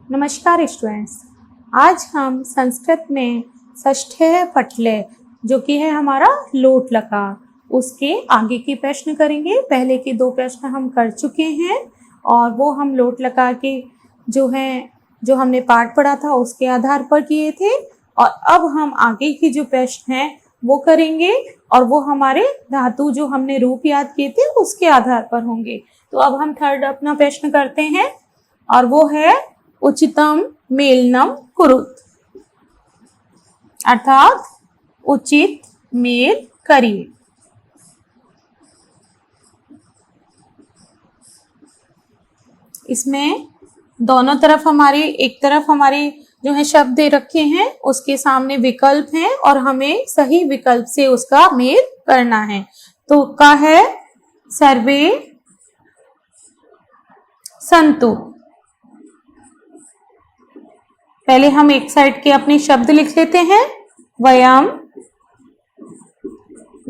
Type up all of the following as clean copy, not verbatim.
नमस्कार स्टूडेंट्स, आज हम संस्कृत में षष्ठे पटले जो कि है हमारा लोट लकार, उसके आगे के प्रश्न करेंगे। पहले के 2 प्रश्न हम कर चुके हैं और वो हम लोट लकार के जो हमने पाठ पढ़ा था उसके आधार पर किए थे। और अब हम आगे की जो प्रश्न हैं वो करेंगे और वो हमारे धातु जो हमने रूप याद किए थे उसके आधार पर होंगे। तो अब हम थर्ड अपना प्रश्न करते हैं और वो है उचितम मेलनम कुरुत, अर्थात उचित मेल करिए। इसमें दोनों तरफ एक तरफ हमारे जो है शब्द दे रखे हैं, उसके सामने विकल्प हैं और हमें सही विकल्प से उसका मेल करना है। तो का है सर्वे संतु। पहले हम एक साइड के अपने शब्द लिख लेते हैं। वयम,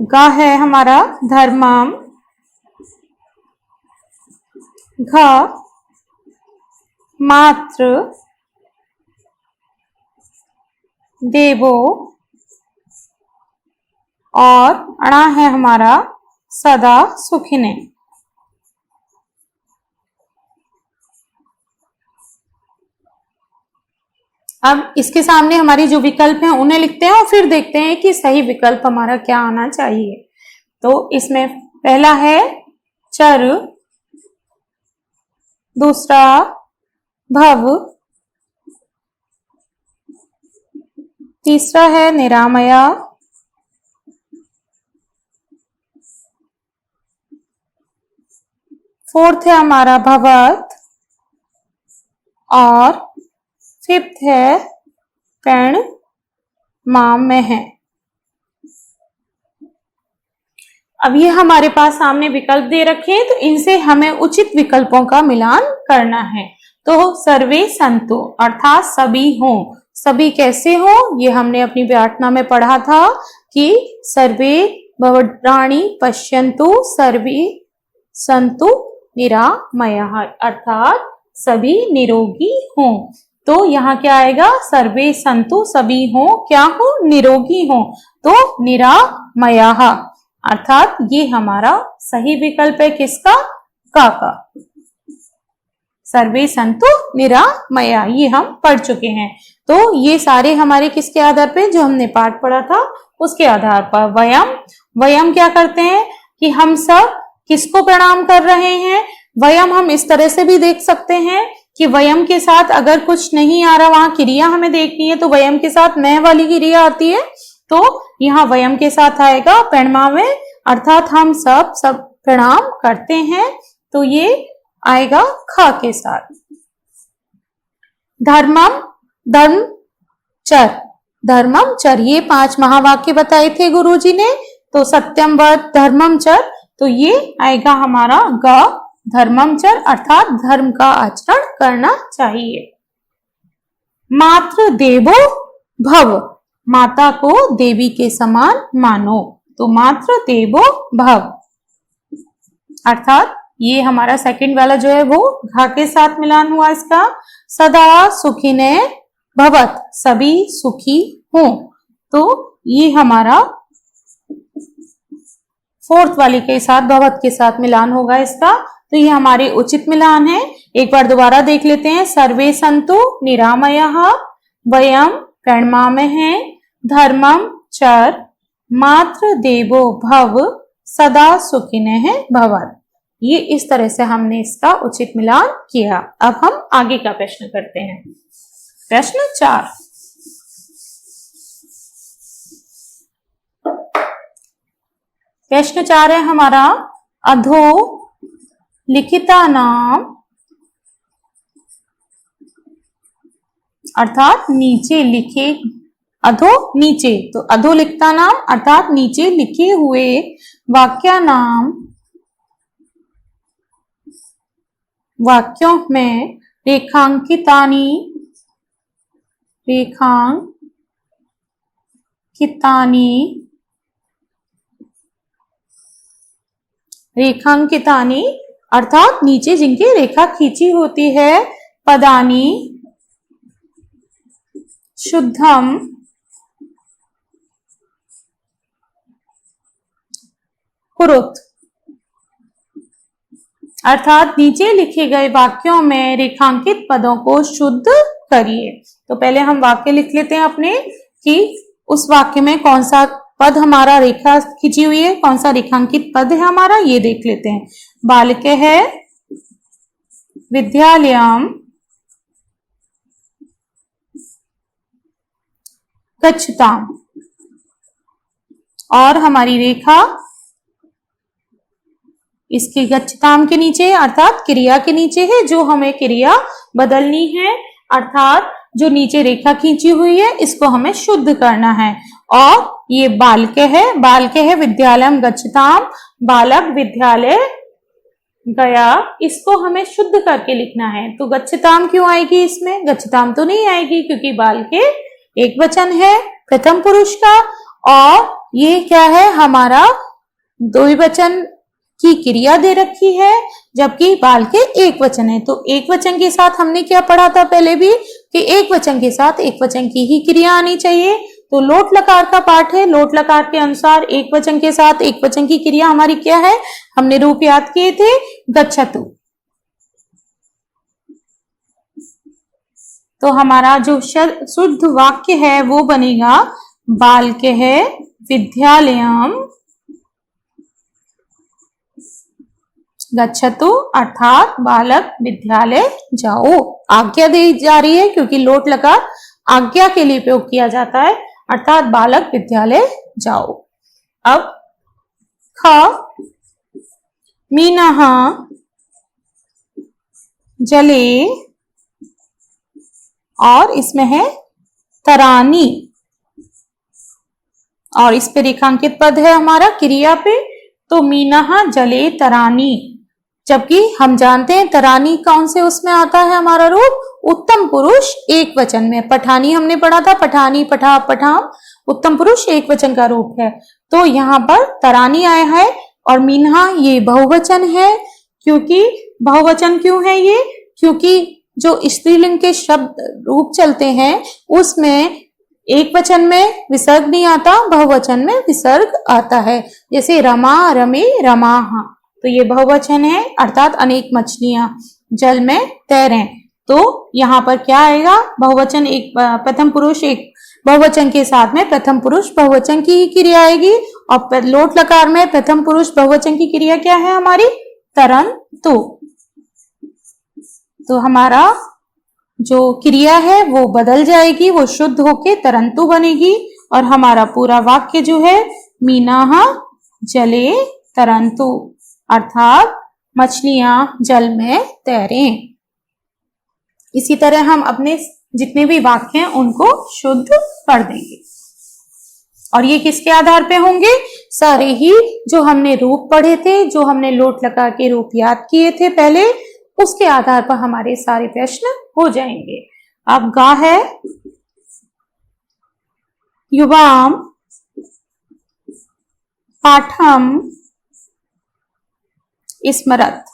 गा है हमारा धर्मम, घ मात्र, देवो और अणा है हमारा सदा सुखिने। अब इसके सामने हमारी जो विकल्प हैं उन्हें लिखते हैं और फिर देखते हैं कि सही विकल्प हमारा क्या आना चाहिए। तो इसमें पहला है चर, दूसरा भव, तीसरा है निरामया, फोर्थ है हमारा भवत और फिफ्थ है कर्ण माम में है। अब ये हमारे पास सामने विकल्प दे रखे हैं, तो इनसे हमें उचित विकल्पों का मिलान करना है। तो सर्वे संतु अर्थात सभी हों। सभी कैसे हो, ये हमने अपनी व्याख्या में पढ़ा था कि सर्वे भवद्राणि पश्यन्तु सर्वे संतु निरामयाः, अर्थात सभी निरोगी हों। तो यहाँ क्या आएगा, सर्वे संतु सभी हो, क्या हो, निरोगी हो, तो निरामयाः, अर्थात ये हमारा सही विकल्प है किसका, का। सर्वे संतु निरामया, ये हम पढ़ चुके हैं। तो ये सारे हमारे किसके आधार पे, जो हमने पाठ पढ़ा था उसके आधार पर। वयम क्या करते हैं कि हम सब किसको प्रणाम कर रहे हैं। वयम हम इस तरह से भी देख सकते हैं कि वयम के साथ अगर कुछ नहीं आ रहा, वहां क्रिया हमें देखनी है तो वयम के साथ मैं वाली क्रिया आती है, तो यहाँ वयम के साथ आएगा प्रणमावे, अर्थात हम सब प्रणाम करते हैं, तो ये आएगा ख के साथ। धर्मम, धर्मम चर, ये 5 महावाक्य बताए थे गुरुजी ने। तो सत्यम वद धर्मम चर, तो ये आएगा हमारा ग धर्मम चर, अर्थात धर्म का आचरण करना चाहिए। मात्र देवो भव, माता को देवी के समान मानो, तो मात्र देवो भव, अर्थात ये हमारा सेकंड वाला जो है वो घा के साथ मिलान हुआ इसका। सदा सुखिने भवत, सभी सुखी हो, तो ये हमारा फोर्थ वाली के साथ भवत के साथ मिलान होगा इसका। तो ये हमारे उचित मिलान है। एक बार दोबारा देख लेते हैं। सर्वे संतु निरामयाः, वयम प्रणमामहे, धर्मम चर, मात्र देवो भव, सदा सुखिनः भवत्। ये इस तरह से हमने इसका उचित मिलान किया। अब हम आगे का प्रश्न करते हैं। प्रश्न 4। प्रश्न 4 है हमारा अधो लिखिता नाम, अर्थात नीचे लिखे, अधो नीचे, तो अधो लिखता नाम अर्थात नीचे लिखे हुए वाक्या नाम, वाक्यों में रेखांकितानि अर्थात नीचे जिनकी रेखा खींची होती है, पदानी शुद्धम कुरुत। अर्थात नीचे लिखे गए वाक्यों में रेखांकित पदों को शुद्ध करिए। तो पहले हम वाक्य लिख लेते हैं अपने कि उस वाक्य में कौन सा पद हमारा रेखा खींची हुई है, कौन सा रेखांकित पद है हमारा, ये देख लेते हैं। बालके है विद्यालयम गच्छताम, और हमारी रेखा इसके गच्छताम के नीचे अर्थात क्रिया के नीचे है, जो हमें क्रिया बदलनी है, अर्थात जो नीचे रेखा खींची हुई है इसको हमें शुद्ध करना है। और ये बालके है विद्यालयम गच्छताम, बालक विद्यालय गया, इसको हमें शुद्ध करके लिखना है। तो गच्छताम क्यों आएगी इसमें? गच्छताम तो नहीं आएगी क्योंकि बालके एक वचन है प्रथम पुरुष का, और ये क्या है हमारा द्विवचन की क्रिया दे रखी है, जबकि बालके एक वचन है। तो एक वचन के साथ हमने क्या पढ़ा था पहले भी कि एक वचन के साथ एक वचन की ही क्रिया आनी चाहिए। तो लोट लकार का पाठ है, लोट लकार के अनुसार एक वचन के साथ एक वचन की क्रिया हमारी क्या है, हमने रूप याद किए थे गच्छतु। तो हमारा जो शुद्ध वाक्य है वो बनेगा बालके है विद्यालयम गच्छतु, अर्थात बालक विद्यालय जाओ। आज्ञा दी जा रही है क्योंकि लोट लकार आज्ञा के लिए प्रयोग किया जाता है, अर्थात बालक विद्यालय जाओ। अब ख मीनः जले, और इसमें है तरानी, और इस पे रेखांकित पद है हमारा क्रिया पे। तो मीनः जले तरानी, जबकि हम जानते हैं तरानी कौन से उसमें आता है हमारा रूप, उत्तम पुरुष एक वचन में। पठानी हमने पढ़ा था, पठानी पठा पठाम, उत्तम पुरुष एक वचन का रूप है। तो यहाँ पर तरानी आया है, और मीनहा ये बहुवचन है। क्योंकि बहुवचन क्यों है ये? क्योंकि जो स्त्रीलिंग के शब्द रूप चलते हैं उसमें एक वचन में विसर्ग नहीं आता, बहुवचन में विसर्ग आता है। जैसे रमा रमे रमाहा, तो ये बहुवचन है, अर्थात अनेक मछलियां जल में तैरें। तो यहाँ पर क्या आएगा, बहुवचन एक प्रथम पुरुष एक बहुवचन के साथ में प्रथम पुरुष बहुवचन की ही क्रिया आएगी। और लोट लकार में प्रथम पुरुष बहुवचन की क्रिया क्या है हमारी, तरंतु। तो हमारा जो क्रिया है वो बदल जाएगी, वो शुद्ध होके तरंतु बनेगी, और हमारा पूरा वाक्य जो है मीनाः जले तरंतु, अर्थात मछलियां जल में तैरें। इसी तरह हम अपने जितने भी वाक्य हैं उनको शुद्ध कर देंगे। और ये किसके आधार पे होंगे? सारे ही जो हमने रूप पढ़े थे, जो हमने लोट लकार के रूप याद किए थे पहले, उसके आधार पर हमारे सारे प्रश्न हो जाएंगे। अब गा है युवाम पाठम स्मरत।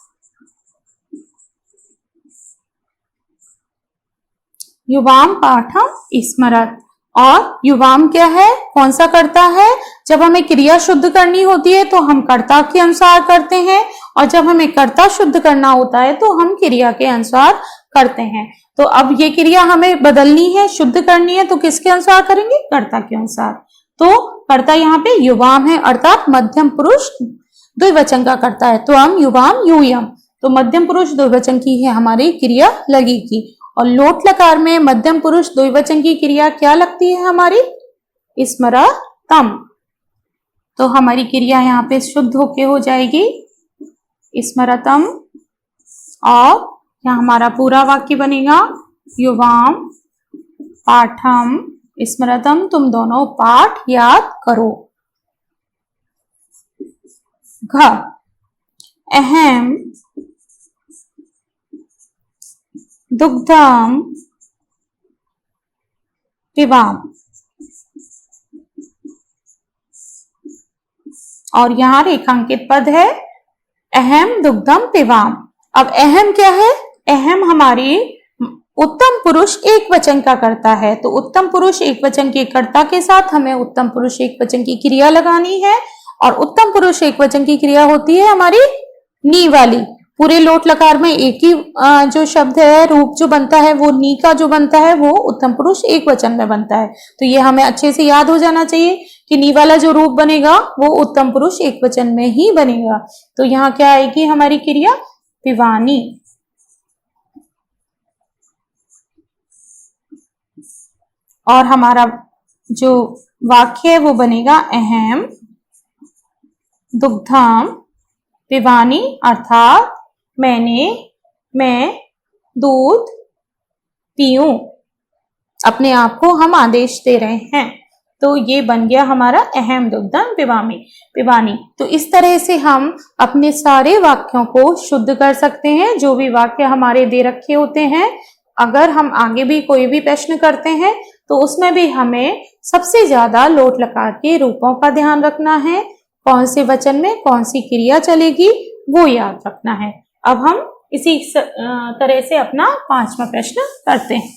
युवाम पाठम स्मरत, और युवाम क्या है, कौन सा कर्ता है? जब हमें क्रिया शुद्ध करनी होती है तो हम कर्ता के अनुसार करते हैं, और जब हमें कर्ता शुद्ध करना होता है तो हम क्रिया के अनुसार करते हैं। तो अब ये क्रिया हमें बदलनी है, शुद्ध करनी है, तो किसके अनुसार करेंगे? कर्ता के अनुसार। तो कर्ता यहाँ पे युवाम है, अर्थात मध्यम पुरुष द्विवचन का कर्ता है। तो हम युवाम यूयम, तो मध्यम पुरुष द्विवचन की है हमारी क्रिया लगेगी। और लोट लकार में मध्यम पुरुष द्विवचन की क्रिया क्या लगती है हमारी? स्मरतम। तो हमारी क्रिया यहाँ पे शुद्ध होके हो जाएगी स्मरतम, और यहाँ हमारा पूरा वाक्य बनेगा युवाम पाठम स्मरतम, तुम दोनों पाठ याद करो। घ अहम दुग्धम पिबाम, और यहाँ रेखांकित पद है अहम दुग्धम पिबाम। अब अहम क्या है? अहम हमारी उत्तम पुरुष एक वचन का करता है, तो उत्तम पुरुष एक वचन के कर्ता के साथ हमें उत्तम पुरुष एक वचन की क्रिया लगानी है। और उत्तम पुरुष एक वचन की क्रिया होती है हमारी नी वाली। पूरे लोट लकार में एक ही जो शब्द है, रूप जो बनता है, वो नी का जो बनता है वो उत्तम पुरुष एक वचन में बनता है। तो ये हमें अच्छे से याद हो जाना चाहिए कि नी वाला जो रूप बनेगा वो उत्तम पुरुष एक वचन में ही बनेगा। तो यहाँ क्या आएगी हमारी क्रिया? पिबानी। और हमारा जो वाक्य है वो बनेगा अहम दुग्धम पिबानी, अर्थात मैं दूध पीऊं। अपने आप को हम आदेश दे रहे हैं। तो ये बन गया हमारा अहम दुग्धम पिबानी। तो इस तरह से हम अपने सारे वाक्यों को शुद्ध कर सकते हैं। जो भी वाक्य हमारे दे रखे होते हैं, अगर हम आगे भी कोई भी प्रश्न करते हैं तो उसमें भी हमें सबसे ज्यादा लोट लकार के रूपों का ध्यान रखना है। कौन से वचन में कौन सी क्रिया चलेगी वो याद रखना है। अब हम इसी तरह से अपना 5वां प्रश्न करते हैं।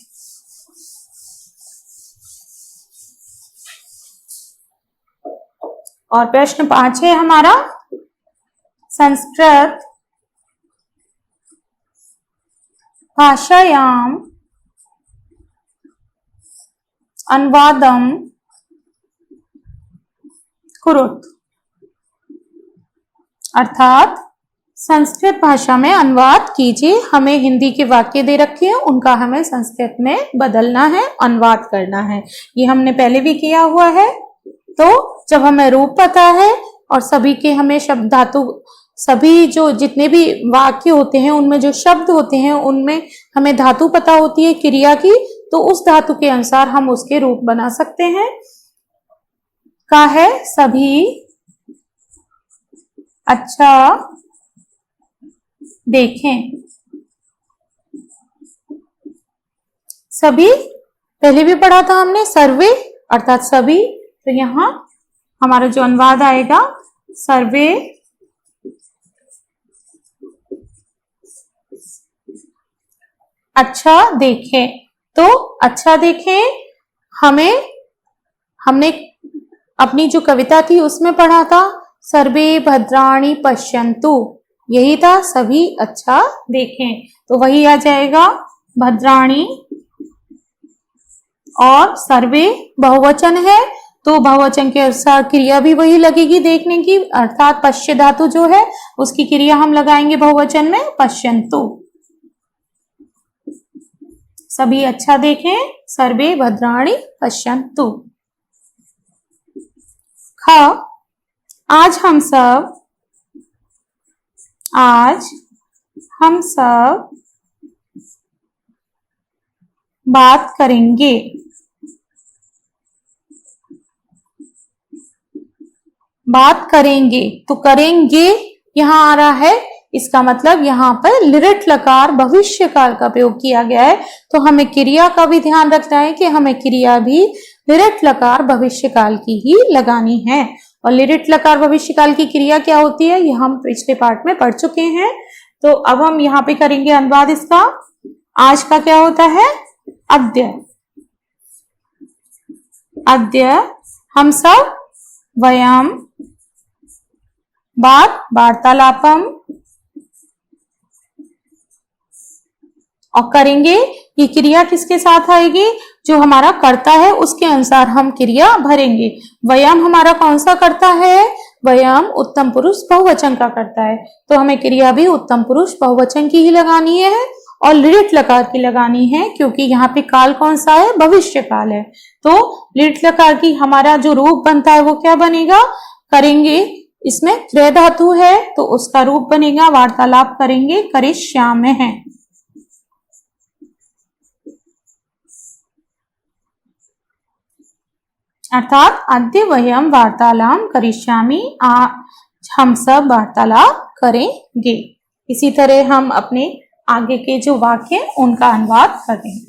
और प्रश्न 5 है हमारा, संस्कृत भाषायाम अनुवादम कुरुत, अर्थात संस्कृत भाषा में अनुवाद कीजिए। हमें हिंदी के वाक्य दे रखे हैं, उनका हमें संस्कृत में बदलना है, अनुवाद करना है। ये हमने पहले भी किया हुआ है। तो जब हमें रूप पता है और सभी के हमें शब्द धातु, सभी जो जितने भी वाक्य होते हैं उनमें जो शब्द होते हैं उनमें हमें धातु पता होती है क्रिया की, तो उस धातु के अनुसार हम उसके रूप बना सकते हैं। का है सभी अच्छा देखें। सभी पहले भी पढ़ा था हमने, सर्वे अर्थात सभी। तो यहाँ हमारा जो अनुवाद आएगा, सर्वे अच्छा देखें। तो अच्छा देखें हमने अपनी जो कविता थी उसमें पढ़ा था, सर्वे भद्राणि पश्यन्तु, यही था सभी अच्छा देखें। तो वही आ जाएगा भद्राणि, और सर्वे बहुवचन है तो बहुवचन के अनुसार क्रिया भी वही लगेगी देखने की, अर्थात पश्य धातु जो है उसकी क्रिया हम लगाएंगे बहुवचन में पश्यन्तु। सभी अच्छा देखें, सर्वे भद्राणि पश्यन्तु। ख, आज हम सब बात करेंगे। बात करेंगे, तो करेंगे यहाँ आ रहा है, इसका मतलब यहाँ पर लिरिट लकार भविष्य काल का प्रयोग किया गया है। तो हमें क्रिया का भी ध्यान रखना है कि हमें क्रिया भी लिरिट लकार भविष्य काल की ही लगानी है। और लिरिट लकार भविष्य काल की क्रिया क्या होती है ये हम पिछले पार्ट में पढ़ चुके हैं। तो अब हम यहाँ पे करेंगे अनुवाद इसका। आज का क्या होता है? अद्य। अद्य हम सब वयम वार्तालापम, और करेंगे ये क्रिया किसके साथ आएगी? जो हमारा कर्ता है उसके अनुसार हम क्रिया भरेंगे। वयम हमारा कौन सा कर्ता है? वयम उत्तम पुरुष बहुवचन का कर्ता है, तो हमें क्रिया भी उत्तम पुरुष बहुवचन की ही लगानी है और लिरिट लकार की लगानी है, क्योंकि यहाँ पे काल कौन सा है? भविष्य काल है। तो लिरिट लकार की हमारा जो रूप बनता है वो क्या बनेगा? करेंगे, इसमें क्रय धातु है तो उसका रूप बनेगा वार्तालाप करेंगे, करिष्यामि है। अर्थात अद्य वयम वार्तालाप करिष्यामि, आज हम सब वार्तालाप करेंगे। इसी तरह हम अपने आगे के जो वाक्य उनका अनुवाद करेंगे।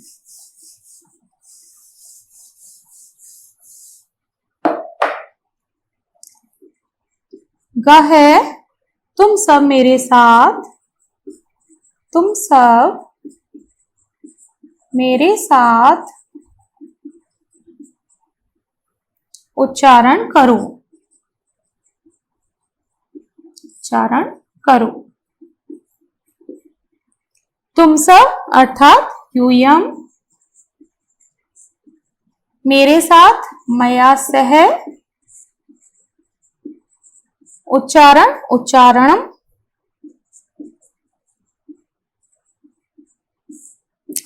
ग है तुम सब मेरे साथ, तुम सब मेरे साथ उच्चारण करो, उच्चारण करो। तुम सब अर्थात यूयम, मेरे साथ मया सह, उच्चारण उच्चारणम।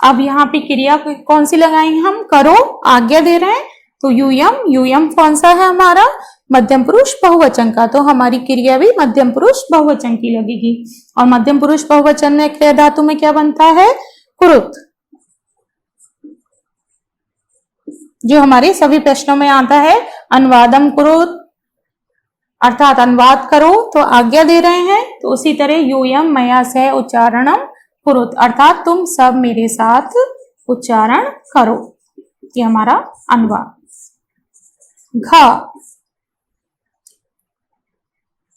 अब यहाँ पे क्रिया कौन सी लगाएंगे हम? करो, आज्ञा दे रहे हैं तो यूयम, यूयम कौन सा है हमारा? मध्यम पुरुष बहुवचन का, तो हमारी क्रिया भी मध्यम पुरुष बहुवचन की लगेगी। और मध्यम पुरुष बहुवचन में क्रिया धातु में क्या बनता है? कुरुत, जो हमारे सभी प्रश्नों में आता है। अनुवादम कुरुत अर्थात अनुवाद करो, तो आज्ञा दे रहे हैं, तो उसी तरह यूयम मया सह उच्चारणम कुरुत अर्थात तुम सब मेरे साथ उच्चारण करो। ये हमारा अनुवाद। घ,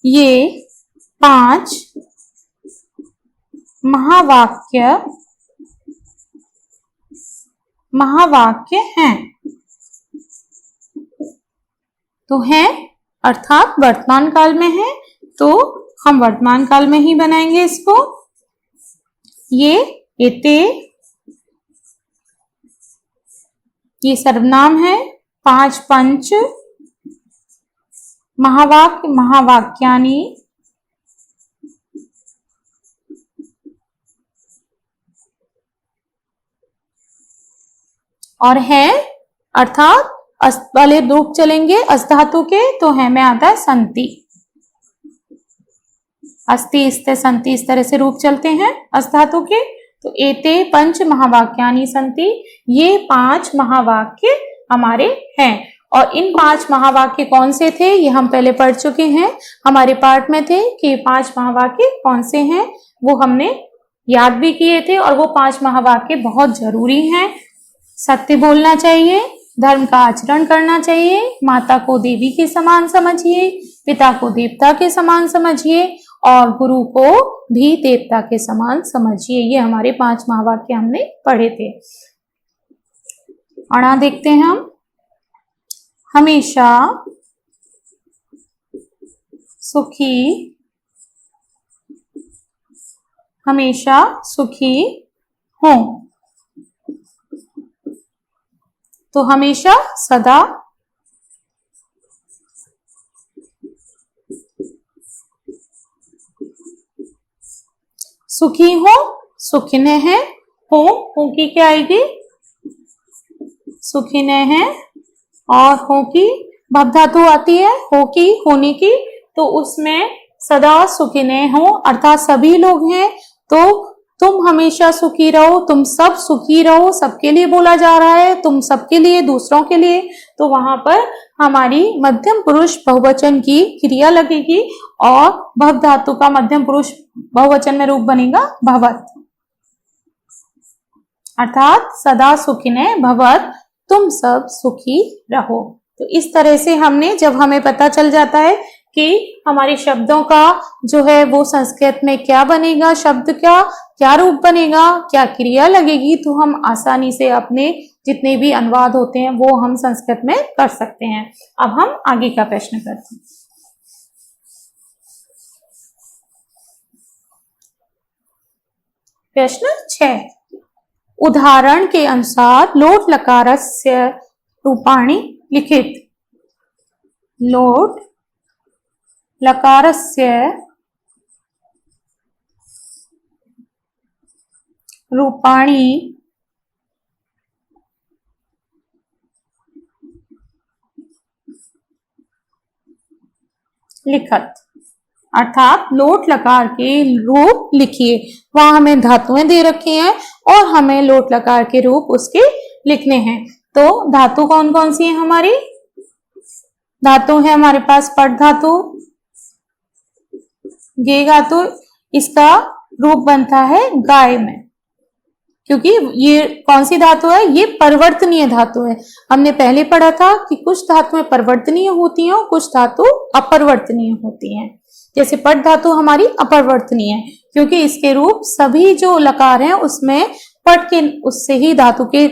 ये 5 महावाक्य हैं। तो हैं अर्थात वर्तमान काल में है, तो हम वर्तमान काल में ही बनाएंगे इसको। ये एते, ये सर्वनाम है। 5 पंच, महावाक्य महावाक्यानि, और है अर्थात वाले रूप चलेंगे अस्त धातु के, तो है में आता है संति, अस्ति स्ते संति, इस तरह से रूप चलते हैं अस्त धातु के। तो एते पंच महावाक्यानि संति, ये 5 महावाक्य हमारे हैं। और इन 5 महावाक्य कौन से थे ये हम पहले पढ़ चुके हैं, हमारे पाठ में थे कि 5 महावाक्य कौन से हैं, वो हमने याद भी किए थे। और वो 5 महावाक्य बहुत जरूरी हैं। सत्य बोलना चाहिए, धर्म का आचरण करना चाहिए, माता को देवी के समान समझिए, पिता को देवता के समान समझिए, और गुरु को भी देवता के समान समझिए। ये हमारे 5 महावाक्य हमने पढ़े थे। अणा देखते हैं हम। हमेशा सुखी, हमेशा सुखी हो, तो हमेशा सदा, सुखी हो, सुखिने है, हो की क्या आएगी? सुखिने है, और हो की भव धातु आती है, हो की होने की, तो उसमें सदा सुखिने हो अर्थात सभी लोग हैं, तो तुम हमेशा सुखी रहो, तुम सब सुखी रहो, सबके लिए बोला जा रहा है, तुम सबके लिए, दूसरों के लिए, तो वहां पर हमारी मध्यम पुरुष बहुवचन की क्रिया लगेगी और भव धातु का मध्यम पुरुष बहुवचन में रूप बनेगा भवत, अर्थात सदा सुखिने भवत, तुम सब सुखी रहो। तो इस तरह से हमने, जब हमें पता चल जाता है कि हमारे शब्दों का जो है वो संस्कृत में क्या बनेगा, शब्द का क्या रूप बनेगा, क्या क्रिया लगेगी, तो हम आसानी से अपने जितने भी अनुवाद होते हैं वो हम संस्कृत में कर सकते हैं। अब हम आगे का प्रश्न करते हैं। प्रश्न 6, उदाहरण के अनुसार लोट लकारस्य रूपाणि लिखित। लोट लकारस्य रूपाणि लिखत, अर्थात लोट लकार के रूप लिखिए। वहां हमें धातुएं दे रखी हैं और हमें लोट लकार के रूप उसके लिखने हैं। तो धातु कौन कौन सी है हमारी? धातु है हमारे पास पट धातु, गे धातु, इसका रूप बनता है गाय में, क्योंकि ये कौन सी धातु है? ये परिवर्तनीय धातु है। हमने पहले पढ़ा था कि कुछ धातुएं परिवर्तनीय होती हैं और कुछ धातु अपरिवर्तनीय होती हैं। जैसे पट धातु हमारी अपरिवर्तनीय है, क्योंकि इसके रूप सभी जो लकार हैं उसमें पट के उससे ही धातु के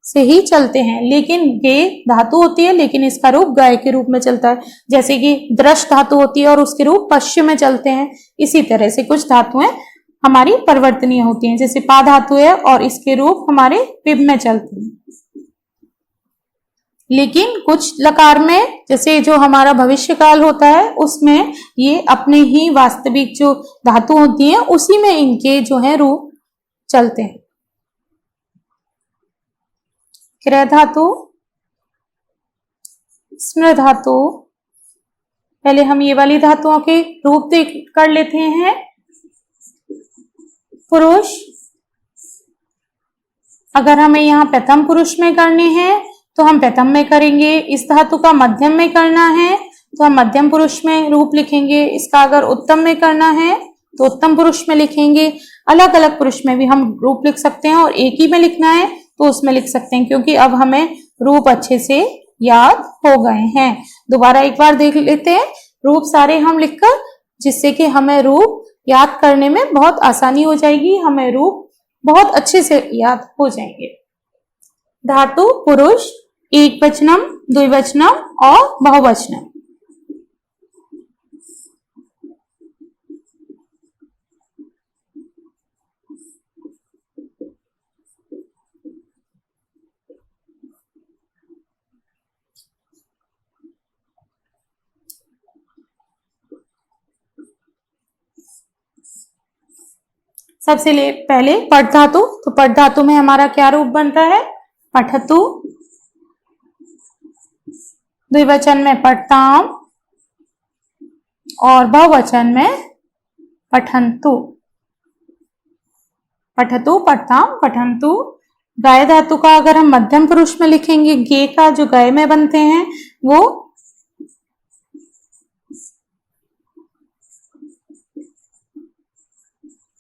से ही चलते हैं, लेकिन ये धातु होती है लेकिन इसका रूप गाय के रूप में चलता है। जैसे कि दृष्ट धातु होती है और उसके रूप पश्चिम में चलते हैं। इसी तरह से कुछ धातुएं हमारी परिवर्तनीय होती हैं, जैसे पा धातु है और इसके रूप हमारे पिब में चलते हैं। लेकिन कुछ लकार में, जैसे जो हमारा भविष्य काल होता है, उसमें ये अपने ही वास्तविक जो धातु होती हैं उसी में इनके जो है रूप चलते हैं। क्रय धातु, स्मृ धातु, पहले हम ये वाली धातुओं के रूप देख कर लेते हैं। पुरुष, अगर हमें यहाँ प्रथम पुरुष में करने हैं तो हम प्रथम में करेंगे। इस धातु का मध्यम में करना है तो हम मध्यम पुरुष में रूप लिखेंगे। इसका अगर उत्तम में करना है तो उत्तम पुरुष में लिखेंगे। अलग अलग पुरुष में भी हम रूप लिख सकते हैं और एक ही में लिखना है तो उसमें लिख सकते हैं, क्योंकि अब हमें रूप अच्छे से याद हो गए हैं। दोबारा एक बार देख लेते हैं रूप सारे हम लिखकर, जिससे कि हमें रूप याद करने में बहुत आसानी हो जाएगी, हमें रूप बहुत अच्छे से याद हो जाएंगे। धातु पुरुष, एक वचनम, द्विवचनम और बहुवचनम। सबसे पहले पठ धातु, तो पठ धातु में हमारा क्या रूप बनता है? पठतु। द्विवचन में पठताम और बहुवचन में पठन्तु। पठतु, पठताम, पठन्तु। गाय धातु का अगर हम मध्यम पुरुष में लिखेंगे, गे का जो गाय में बनते हैं वो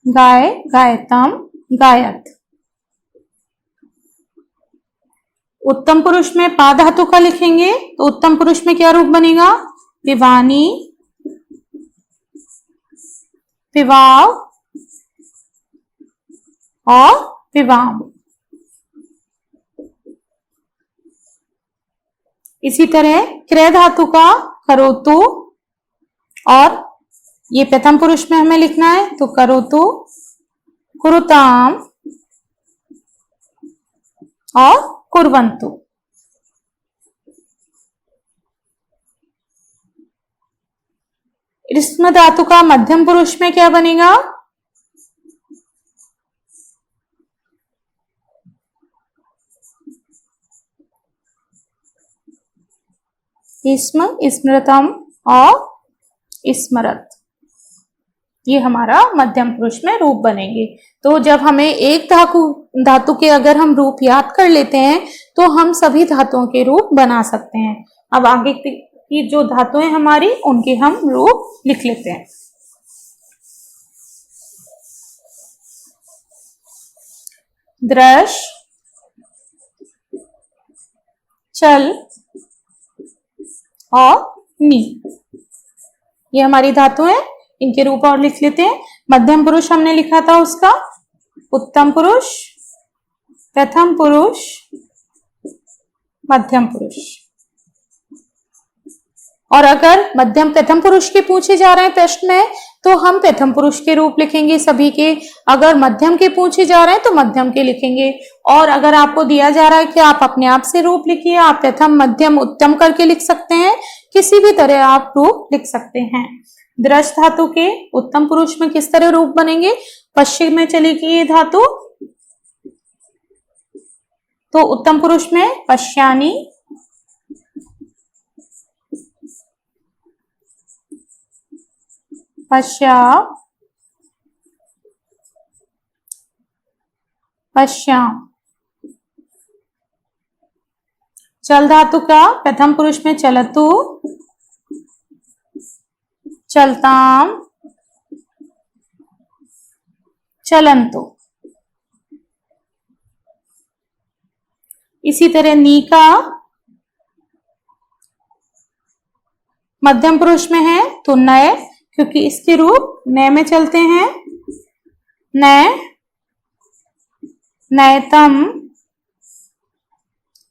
गाय, गायतम, गायत। उत्तम पुरुष में पा धातु का लिखेंगे तो उत्तम पुरुष में क्या रूप बनेगा? पिबानी, पिबाव और पिबाम। इसी तरह क्रय धातु का करोतु, और ये प्रथम पुरुष में हमें लिखना है तो करोतु, कुरुताम और कुर्वन्तु। स्म धातु का मध्यम पुरुष में क्या बनेगा? स्म, स्मृतम और स्मरत। ये हमारा मध्यम पुरुष में रूप बनेंगे। तो जब हमें एक धातु के अगर हम रूप याद कर लेते हैं तो हम सभी धातुओं के रूप बना सकते हैं। अब आगे की जो धातुएं हमारी, उनके हम रूप लिख लेते हैं। दृश, चल और नी, ये हमारी धातु है। इनके रूप और लिख लेते हैं। मध्यम पुरुष हमने लिखा था उसका उत्तम पुरुष, प्रथम पुरुष, मध्यम पुरुष। और अगर मध्यम प्रथम पुरुष के पूछे जा रहे हैं प्रश्न में तो हम प्रथम पुरुष के रूप लिखेंगे सभी के। अगर मध्यम के पूछे जा रहे हैं तो मध्यम के लिखेंगे। और अगर आपको दिया जा रहा है कि आप अपने आप से रूप लिखिए, आप प्रथम, मध्यम, उत्तम करके लिख सकते हैं। किसी भी तरह आप रूप लिख सकते हैं। दृश धातु के उत्तम पुरुष में किस तरह रूप बनेंगे? पश्चिम में चलेगी ये धातु, तो उत्तम पुरुष में पश्यानी, पश्या, पश्याम। चल धातु का प्रथम पुरुष में चलतु, चलताम, चलंतु। इसी तरह नी का मध्यम पुरुष में है तो नय, क्योंकि इसके रूप नय में चलते हैं। नय, नयतम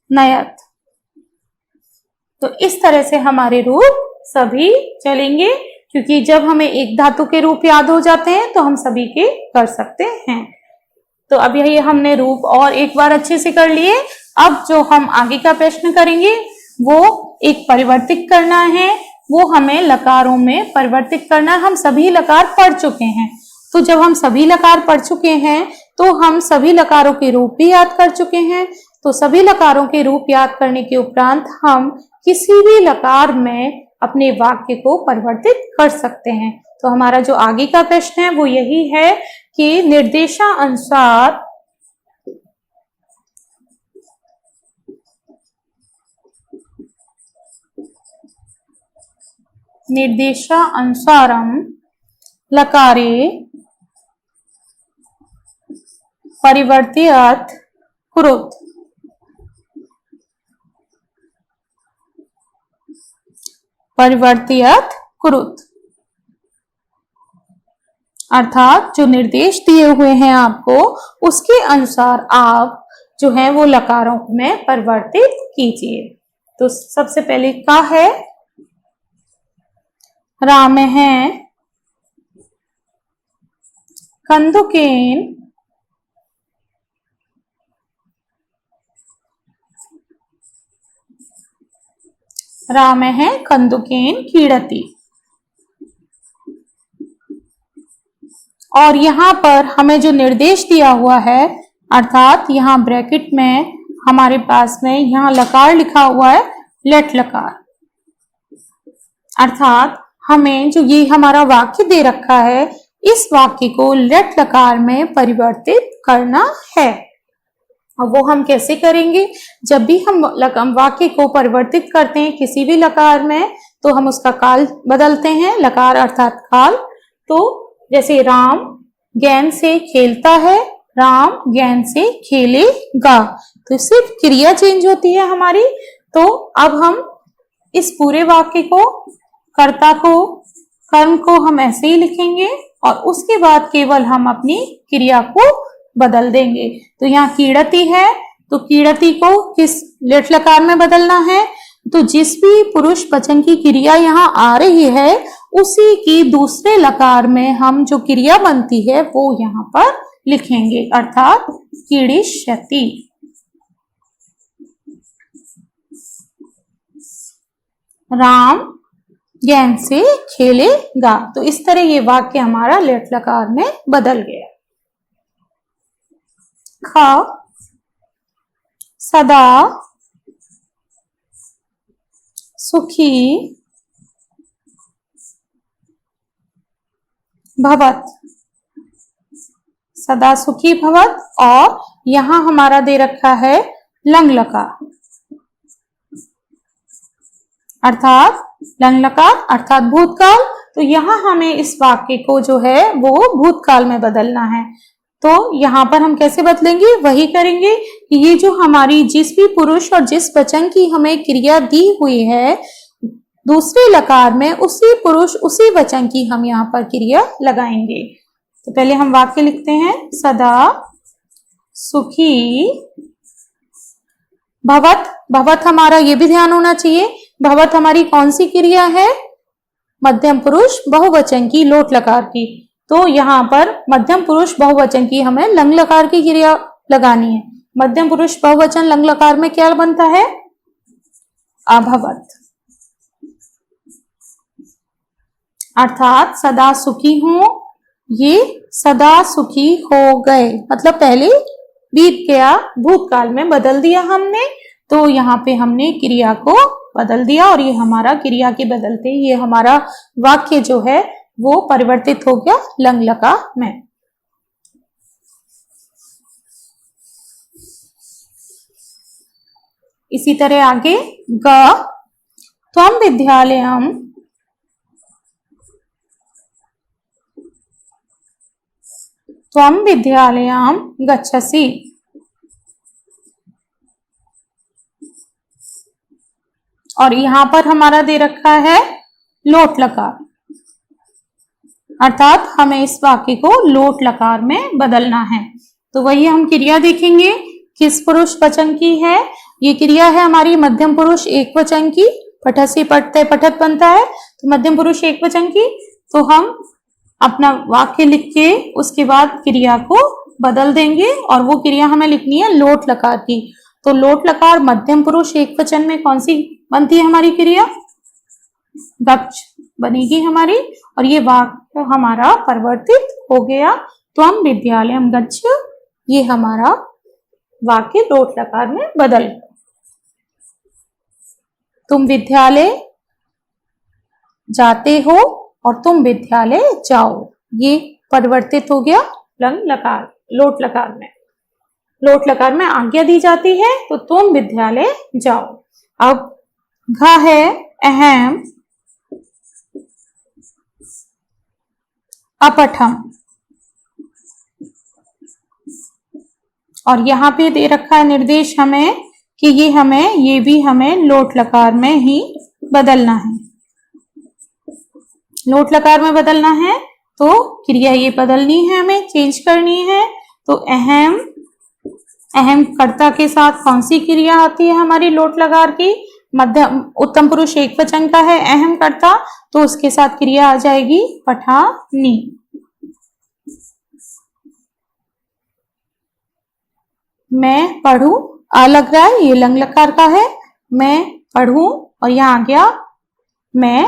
नयत। तो इस तरह से हमारे रूप सभी चलेंगे, क्योंकि जब हमें एक धातु के रूप याद हो जाते हैं तो हम सभी के कर सकते हैं। तो अब यही हमने रूप और एक बार अच्छे से कर लिए। अब जो हम आगे का प्रश्न करेंगे वो एक परिवर्तित करना है, वो हमें लकारों में परिवर्तित करना। हम सभी लकार पढ़ चुके हैं, तो जब हम सभी लकार पढ़ चुके हैं तो हम सभी लकारों के रूप भी याद कर चुके हैं। तो सभी लकारों के रूप याद करने के उपरांत हम किसी भी लकार में अपने वाक्य को परिवर्तित कर सकते हैं। तो हमारा जो आगे का प्रश्न है वो यही है कि निर्देशानुसारम लकारे परिवर्त्यत कुरुत। परिवर्त्यत कुरुत अर्थात जो निर्देश दिए हुए हैं आपको, उसके अनुसार आप जो है वो लकारों में परिवर्तित कीजिए। तो सबसे पहले का है राम है कंदुकेन राम है कंदुकेन क्रीडति। और यहाँ पर हमें जो निर्देश दिया हुआ है, अर्थात यहाँ ब्रैकेट में हमारे पास में यहाँ लकार लिखा हुआ है लेट लकार। अर्थात हमें जो ये हमारा वाक्य दे रखा है, इस वाक्य को लेट लकार में परिवर्तित करना है। और वो हम कैसे करेंगे? जब भी हम वाक्य को परिवर्तित करते हैं किसी भी लकार में, तो हम उसका काल बदलते हैं। लकार अर्थात काल। तो जैसे राम गेंद से खेलता है, राम गेंद से खेलेगा, तो सिर्फ क्रिया चेंज होती है हमारी। तो अब हम इस पूरे वाक्य को, कर्ता को, कर्म को हम ऐसे ही लिखेंगे और उसके बाद केवल हम अपनी क्रिया को बदल देंगे। तो यहाँ क्रीडति है, तो क्रीडति को किस लेट लकार में बदलना है? तो जिस भी पुरुष वचन की क्रिया यहाँ आ रही है, उसी की दूसरे लकार में हम जो क्रिया बनती है वो यहाँ पर लिखेंगे, अर्थात क्रीडिष्यति। राम गेंद से खेलेगा। तो इस तरह ये वाक्य हमारा लेट लकार में बदल गया। ख सदा सुखी भवत। सदा सुखी भवत। और यहां हमारा दे रखा है लंग लकार, अर्थात लंग लकार अर्थात भूतकाल। तो यहाँ हमें इस वाक्य को जो है वो भूतकाल में बदलना है। तो यहाँ पर हम कैसे बदलेंगे? वही करेंगे कि ये जो हमारी जिस भी पुरुष और जिस वचन की हमें क्रिया दी हुई है, दूसरे लकार में उसी पुरुष उसी वचन की हम यहाँ पर क्रिया लगाएंगे। तो पहले हम वाक्य लिखते हैं, सदा सुखी भवत। भवत हमारा ये भी ध्यान होना चाहिए, भवत हमारी कौन सी क्रिया है? मध्यम पुरुष बहुवचन की लोट लकार की। तो यहाँ पर मध्यम पुरुष बहुवचन की हमें लंग लकार की क्रिया लगानी है। मध्यम पुरुष बहुवचन लंग लकार में क्या बनता है? अभवत। अर्थात सदा सुखी हूं, ये सदा सुखी हो गए, मतलब पहले बीत गया, भूतकाल में बदल दिया हमने। तो यहाँ पे हमने क्रिया को बदल दिया और ये हमारा क्रिया के बदलते ये हमारा वाक्य जो है वो परिवर्तित हो गया लंग लकार में। इसी तरह आगे ग त्वं विद्यालयम त्वं विद्यालयम गच्छसि। और यहां पर हमारा दे रखा है लोट लकार, अर्थात हमें इस वाक्य को लोट लकार में बदलना है। तो वही हम क्रिया देखेंगे किस पुरुष वचन की है। ये क्रिया है हमारी मध्यम पुरुष एक वचन की, पठत से पठते पठत बनता है, तो मध्यम पुरुष एक वचन की। तो हम अपना वाक्य लिख के उसके बाद क्रिया को बदल देंगे और वो क्रिया हमें लिखनी है लोट लकार की। तो लोट लकार मध्यम पुरुष एक वचन में कौन सी बनती है हमारी क्रिया? गच्छ बनेगी हमारी, और ये वाक्य हमारा परिवर्तित हो गया। त्वम विद्यालयम गच्छ, ये हमारा वाक्य लोट लकार में बदल गया। तुम विद्यालय जाते हो और तुम विद्यालय जाओ, ये परिवर्तित हो गया लंग लकार लोट लकार में। लोट लकार में आज्ञा दी जाती है तो तुम विद्यालय जाओ। अब घ है अहम अपठम, और यहाँ पे दे रखा है निर्देश हमें कि ये भी हमें लोट लकार में ही बदलना है। लोट लकार में बदलना है तो क्रिया ये बदलनी है, हमें चेंज करनी है। तो अहम कर्ता के साथ कौन सी क्रिया आती है हमारी लोट लकार की? मध्यम उत्तम पुरुष एक वचन का है अहम कर्ता, तो उसके साथ क्रिया आ जाएगी पठानी। मैं पढ़ूं, आ लग रहा है, ये लंग लकार का है। मैं पढ़ूं और यहाँ आ गया मैं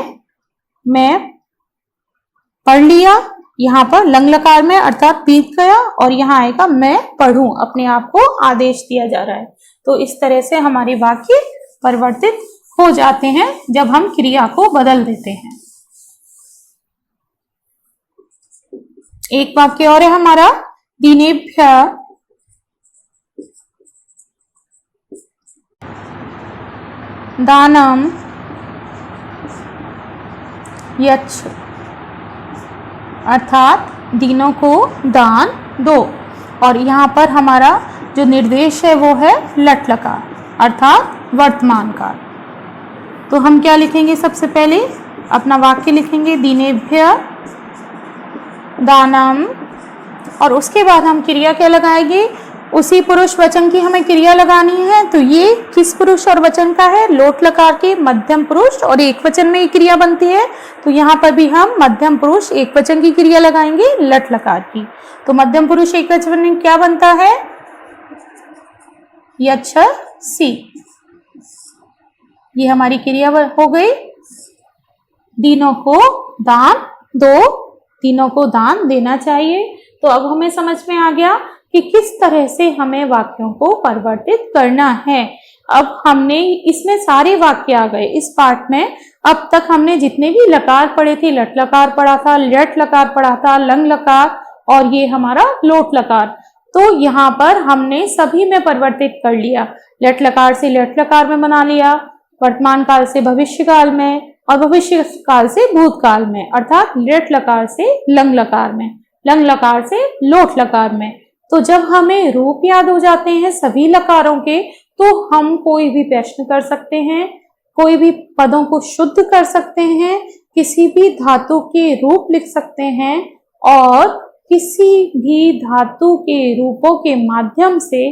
पढ़ लिया, यहाँ पर लंग लकार में अर्थात बीत गया, और यहाँ आएगा मैं पढ़ूं, अपने आप को आदेश दिया जा रहा है। तो इस तरह से हमारे वाक्य परिवर्तित हो जाते हैं जब हम क्रिया को बदल देते हैं। एक वाक्य और है हमारा, दिनेभ्य दानम यच्छ, अर्थात दिनों को दान दो। और यहाँ पर हमारा जो निर्देश है वो है लट लकार अर्थात वर्तमान काल। तो हम क्या लिखेंगे? सबसे पहले अपना वाक्य लिखेंगे दिनेभ्य दानम, और उसके बाद हम क्रिया क्या लगाएंगे? उसी पुरुष वचन की हमें क्रिया लगानी है। तो ये किस पुरुष और वचन का है? लोट लकार के मध्यम पुरुष और एक वचन में ये क्रिया बनती है। तो यहाँ पर भी हम मध्यम पुरुष एक वचन की क्रिया लगाएंगे लट लकार की। तो मध्यम पुरुष एक वचन में क्या बनता है? यच्छसि, ये हमारी क्रिया हो गई। दिनों को दान दो, तीनों को दान देना चाहिए। तो अब हमें समझ में आ गया कि किस तरह से हमें वाक्यों को परिवर्तित करना है। अब हमने इसमें सारे वाक्य आ गए इस पार्ट में। अब तक हमने जितने भी लकार पढ़े थे, लट लकार पढ़ा था, लट लकार पढ़ा था, लंग लकार और ये हमारा लोट लकार, तो यहाँ पर हमने सभी में परिवर्तित कर लिया। लट लकार से लट लकार में बना लिया, वर्तमान काल से भविष्य काल में, और भविष्य काल से भूतकाल में, अर्थात लट लकार से लंग लकार में, लंग लकार से लोट लकार में। तो जब हमें रूप याद हो जाते हैं सभी लकारों के, तो हम कोई भी प्रश्न कर सकते हैं, कोई भी पदों को शुद्ध कर सकते हैं, किसी भी धातु के रूप लिख सकते हैं, और किसी भी धातु के रूपों के माध्यम से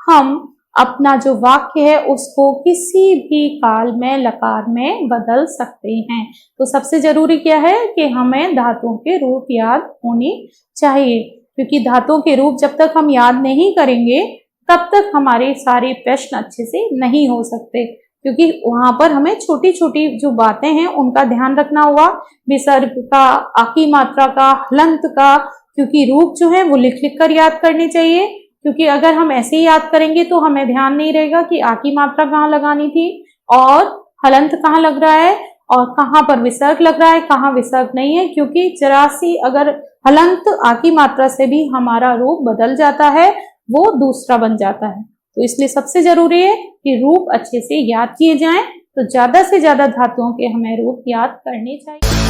हम अपना जो वाक्य है उसको किसी भी काल में लकार में बदल सकते हैं। तो सबसे जरूरी क्या है कि हमें धातुओं के रूप याद होने चाहिए, क्योंकि धातुओं के रूप जब तक हम याद नहीं करेंगे तब तक हमारे सारे प्रश्न अच्छे से नहीं हो सकते, क्योंकि वहां पर हमें छोटी छोटी जो बातें हैं उनका ध्यान रखना होगा, विसर्ग का, आकी मात्रा का, हलंत का, क्योंकि रूप जो है वो लिख लिख कर याद करने चाहिए। क्योंकि अगर हम ऐसे ही याद करेंगे तो हमें ध्यान नहीं रहेगा कि आकी मात्रा कहाँ लगानी थी और हलंत कहाँ लग रहा है और कहाँ पर विसर्ग लग रहा है, कहाँ विसर्ग नहीं है, क्योंकि जरा सी अगर हलंत आकी मात्रा से भी हमारा रूप बदल जाता है, वो दूसरा बन जाता है। तो इसलिए सबसे जरूरी है कि रूप अच्छे से याद किए जाएं। तो ज्यादा से ज्यादा धातुओं के हमें रूप याद करने चाहिए।